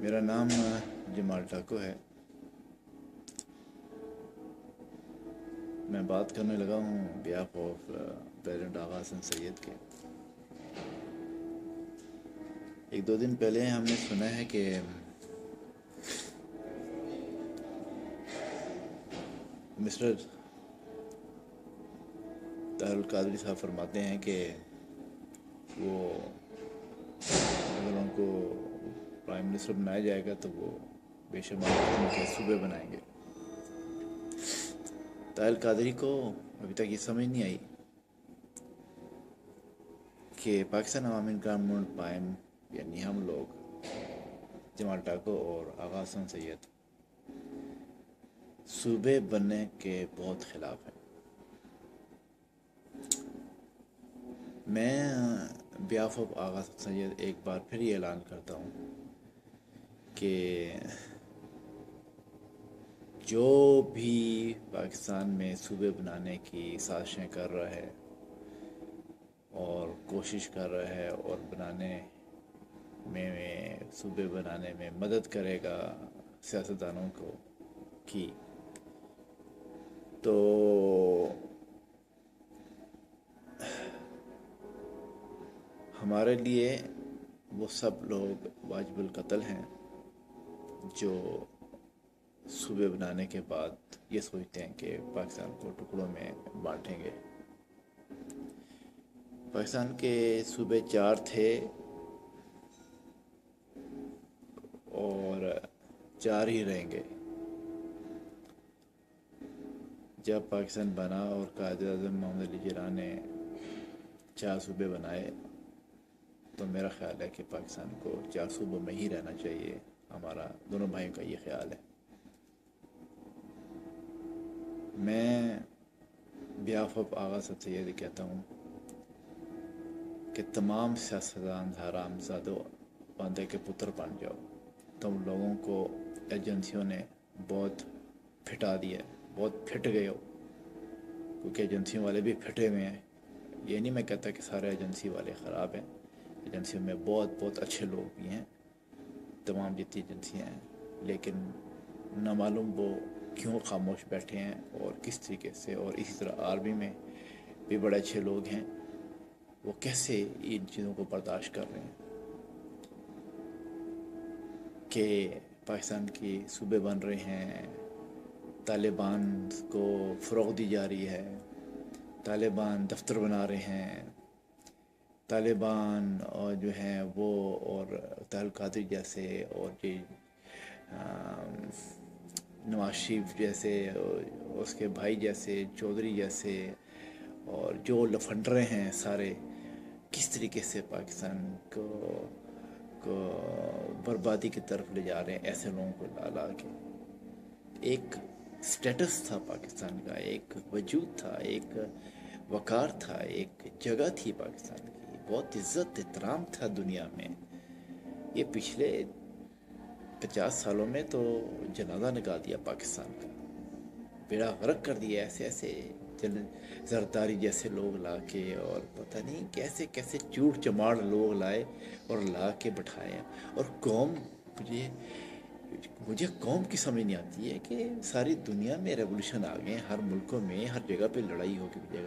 میرا نام جمال ٹاکو ہے. میں بات کرنے لگا ہوں بیہاف آف پریزیڈنٹ آغا حسن سید کے. ایک دو دن پہلے ہم نے سنا ہے کہ مسٹر طاہر القادری صاحب فرماتے ہیں کہ وہ اگر ان کو پرائم منسٹر بنایا جائے گا تو وہ بے شمار قسم کے صوبے بنائیں گے. طاہر القادری کو ابھی تک یہ سمجھ نہیں آئی کہ پاکستان عوامی انقلاب موومنٹ پائم یعنی ہم لوگ جمال ٹاکو اور آغا حسن سید صوبے بننے کے بہت خلاف ہیں. میں بیہاف آف آغا حسن سید ایک بار پھر یہ اعلان کرتا ہوں کہ جو بھی پاکستان میں صوبے بنانے کی سازشیں کر رہا ہے اور کوشش کر رہا ہے اور بنانے میں صوبے بنانے میں مدد کرے گا سیاستدانوں کو کی، تو ہمارے لیے وہ سب لوگ واجب القتل ہیں جو صوبے بنانے کے بعد یہ سوچتے ہیں کہ پاکستان کو ٹکڑوں میں بانٹیں گے. پاکستان کے صوبے 4 تھے اور 4 ہی رہیں گے. جب پاکستان بنا اور قائد اعظم محمد علی جناح نے 4 صوبے بنائے تو میرا خیال ہے کہ پاکستان کو 4 صوبوں میں ہی رہنا چاہیے. ہمارا دونوں بھائیوں کا یہ خیال ہے. میں بیہاف آف آغا حسن سید کہتا ہوں کہ تمام سیاستدان حرام زادو باندے کے پتر بن جاؤ. تم لوگوں کو ایجنسیوں نے بہت پھٹا دیا ہے، بہت پھٹ گئے ہو، کیونکہ ایجنسیوں والے بھی پھٹے ہوئے ہیں. یہ نہیں میں کہتا کہ سارے ایجنسی والے خراب ہیں، ایجنسیوں میں بہت اچھے لوگ بھی ہیں، تمام جتنی ایجنسیاں ہیں، لیکن نامعلوم وہ کیوں خاموش بیٹھے ہیں اور کس طریقے سے. اور اسی طرح آرمی میں بھی بڑے اچھے لوگ ہیں، وہ کیسے ان چیزوں کو برداشت کر رہے ہیں کہ پاکستان کی صوبے بن رہے ہیں، طالبان کو فروغ دی جا رہی ہے، طالبان دفتر بنا رہے ہیں، طالبان اور جو ہیں وہ اور طاہر القادری جیسے اور جو نواز شریف جیسے اس کے بھائی جیسے چودھری جیسے اور جو لفنڈرے ہیں سارے کس طریقے سے پاکستان کو بربادی کی طرف لے جا رہے ہیں. ایسے لوگوں کو لا کے ایک سٹیٹس تھا پاکستان کا، ایک وجود تھا، ایک وقار تھا، ایک جگہ تھی پاکستان کی، بہت عزت احترام تھا دنیا میں. یہ پچھلے 50 سالوں میں تو جنازہ نکال دیا پاکستان کا، بیڑا غرق کر دیا. ایسے زرداری جیسے لوگ لا کے اور پتہ نہیں کیسے کیسے چوٹ چماڑ لوگ لائے اور لا کے بٹھائے. اور قوم مجھے قوم کی سمجھ نہیں آتی ہے کہ ساری دنیا میں ریولوشن آ گئے، ہر ملکوں میں ہر جگہ پہ لڑائی ہو گئی.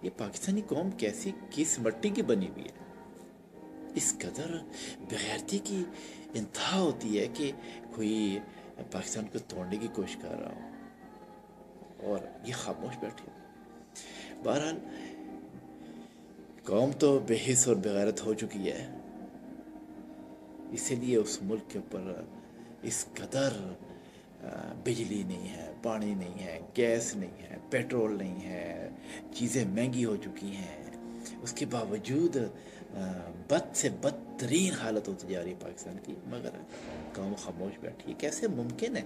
یہ پاکستانی قوم کیسی کس مٹی کی بنی ہوئی ہے؟ اس قدر بغیرتی کی انتہا ہوتی ہے کہ کوئی پاکستان کو توڑنے کی کوشش کر رہا ہو اور یہ خاموش بیٹھے. بہرحال قوم تو بے حس اور بغیرت ہو چکی ہے، اسی لیے اس ملک کے اوپر اس قدر بجلی نہیں ہے، پانی نہیں ہے، گیس نہیں ہے، پیٹرول نہیں ہے، چیزیں مہنگی ہو چکی ہیں. اس کے باوجود بد سے بدترین حالت ہوتی جا رہی ہے پاکستان کی، مگر قوم خاموش بیٹھی ہے. کیسے ممکن ہے،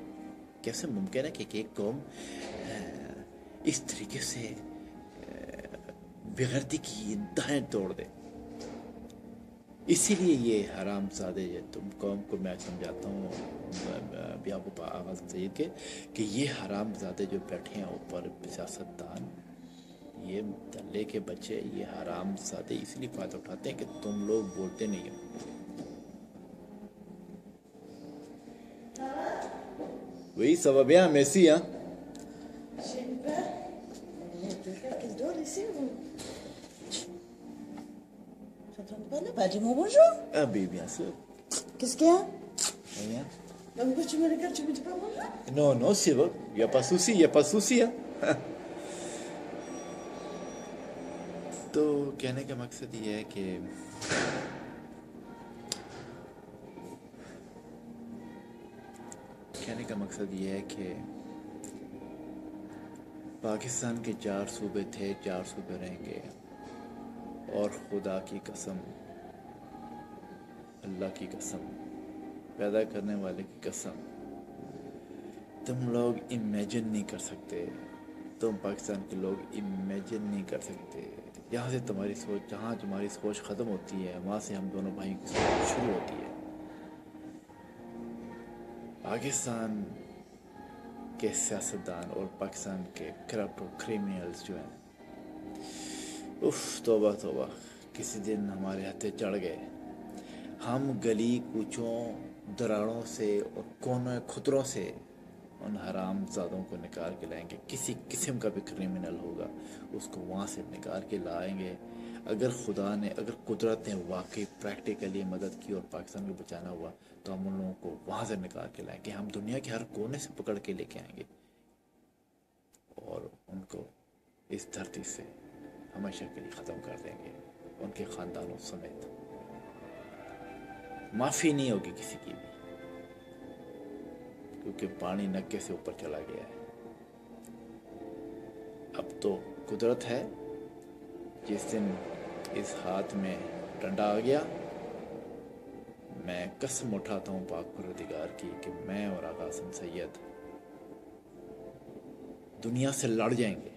کیسے ممکن ہے کہ ایک قوم اس طریقے سے بغیرتی کی انتہائیں توڑ دے؟ اسی لیے یہ حرام زادے تم قوم کو میں سمجھاتا ہوں بیہاف آغا حسن سید کے کہ یہ حرام زادے جو بیٹھے ہیں اوپر سیاستدان، یہ دلے کے بچے، یہ حرام زادے اس لیے فائدہ اٹھاتے ہیں کہ تم لوگ بولتے نہیں ہو. Oui, ça va bien, merci, hein. J'ai eu peur. De faire qu'elle dort ici ou... T'entends pas là? Bah dis-moi bonjour. Ah, oui, bien sûr. Qu'est-ce qu'il y a? Rien. Bah pourquoi tu me regardes, tu me dis pas bonjour? Non, non, c'est bon. Il n'y a pas de souci, il n'y a pas de souci, hein. تو کہنے کا مقصد یہ ہے کہ پاکستان کے 4 صوبے تھے، 4 صوبے رہیں گے، اور خدا کی قسم، اللہ کی قسم، پیدا کرنے والے کی قسم، تم لوگ امیجن نہیں کر سکتے، تم پاکستان کے لوگ امیجن نہیں کر سکتے، یہاں سے تمہاری سوچ، جہاں تمہاری سوچ ختم ہوتی ہے وہاں سے ہم دونوں بھائیوں کی سوچ شروع ہوتی ہے۔ پاکستان کے سیاستدان اور پاکستان کے کرپٹ اور کریمنلز جو ہیں، توبہ توبہ، کسی دن ہمارے ہتھے چڑھ گئے، ہم گلی کوچوں، دراڑوں سے اور کونوں خطروں سے ان حرام زادوں کو نکال کے لائیں گے۔ کسی قسم کا بھی کرمنل ہوگا اس کو وہاں سے نکال کے لائیں گے۔ اگر خدا نے، اگر قدرت نے واقعی پریکٹیکلی مدد کی اور پاکستان کو بچانا ہوا تو ہم ان لوگوں کو وہاں سے نکال کے لائیں گے، ہم دنیا کے ہر کونے سے پکڑ کے لے کے آئیں گے اور ان کو اس دھرتی سے ہمیشہ کے لیے ختم کر دیں گے، ان کے خاندانوں سمیت۔ معافی نہیں ہوگی کسی کی بھی، کیونکہ پانی نکے سے اوپر چلا گیا ہے۔ اب تو قدرت ہے، جس دن اس ہاتھ میں ڈنڈا آ گیا، میں قسم اٹھاتا ہوں پاک پروردگار کی کہ میں اور آقا حسن سید دنیا سے لڑ جائیں گے،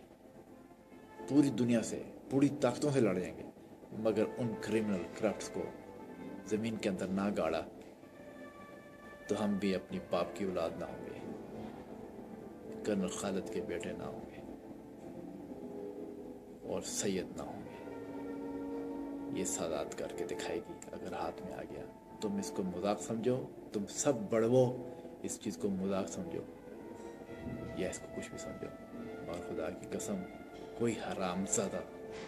پوری دنیا سے، پوری طاقتوں سے لڑ جائیں گے، مگر ان کرمنل کرپٹس کو زمین کے اندر نہ گاڑا تو ہم بھی اپنی باپ کی اولاد نہ ہوں گے، کرنل خالد کے بیٹے نہ ہوں گے اور سید نہ ہوں گے۔ یہ سادات کر کے دکھائے گی اگر ہاتھ میں آ گیا۔ تم اس کو مذاق سمجھو، تم سب بڑوو اس چیز کو مذاق سمجھو یا اس کو کچھ بھی سمجھو، اور خدا کی قسم کوئی حرام زادہ،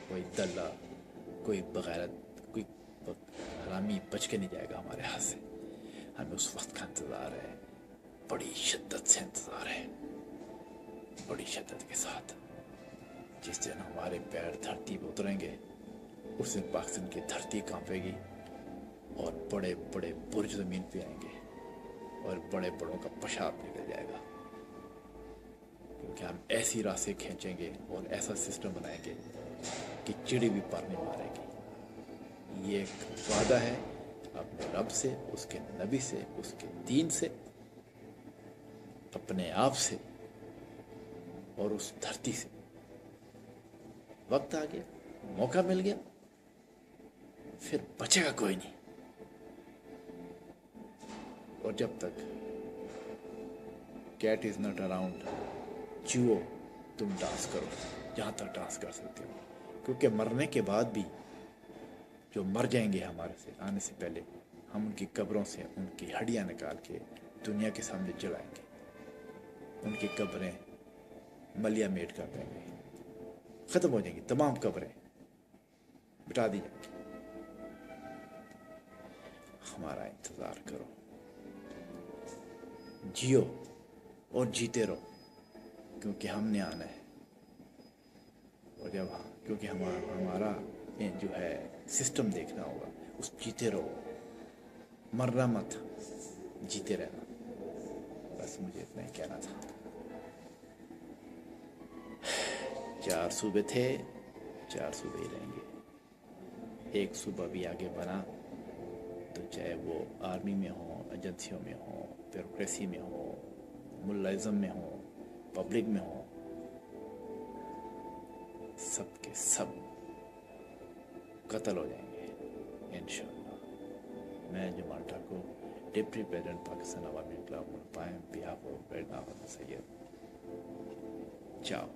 کوئی دلہ، کوئی بغیرت، کوئی حرامی بچ کے نہیں جائے گا ہمارے ہاتھ سے۔ ہمیں اس وقت کا انتظار ہے، بڑی شدت سے انتظار ہے، بڑی شدت کے ساتھ، جس دن ہمارے پیر دھرتی پہ اتریں گے، اس دن پاکستان کی دھرتی کانپے گی اور بڑے بڑے برج زمین پہ آئیں گے اور بڑے بڑوں کا پیشاب نکل جائے گا، کیونکہ ہم ایسی راستے کھینچیں گے اور ایسا سسٹم بنائیں گے کہ چڑی بھی پر نہیں مارے گی۔ یہ ایک وعدہ ہے اپنے رب سے، اس کے نبی سے، اس کے دین سے، اپنے آپ سے اور اس دھرتی سے۔ وقت آ گیا، موقع مل گیا، پھر بچے گا کوئی نہیں۔ اور جب تک کیٹ از ناٹ اراؤنڈ، چوہو تم ڈانس کرو جہاں تک ڈانس کر سکتے ہو، کیونکہ مرنے کے بعد بھی جو مر جائیں گے ہمارے سے آنے سے پہلے، ہم ان کی قبروں سے ان کی ہڈیاں نکال کے دنیا کے سامنے جلائیں گے، ان کی قبریں ملیا میٹ کر دیں گے، ختم ہو جائیں گی تمام قبریں، بٹا دی جائیں گی۔ ہمارا انتظار کرو، جیو اور جیتے رہو، کیونکہ ہم نے آنا ہے، اور جب کیونکہ ہمارا جو ہے سسٹم دیکھنا ہوگا، اس جیتے رہو، مرنا مت، جیتے رہنا، بس مجھے اتنا ہی کہنا تھا۔ 4 صوبے تھے، 4 صوبے ہی رہیں گے، ایک صوبہ بھی آگے بنا تو چاہے وہ آرمی میں ہوں، ایجنسیوں میں ہوں، بیوروکریسی میں ہوں، ملازم میں ہوں، پبلک میں ہوں، سب کے سب قتل ہو جائیں گے انشاءاللہ۔ میں جمال ٹھاکر، ڈپٹی پریزیڈنٹ پاکستان عوامی انقلاب ملک، بہاف آف سید، چاؤ۔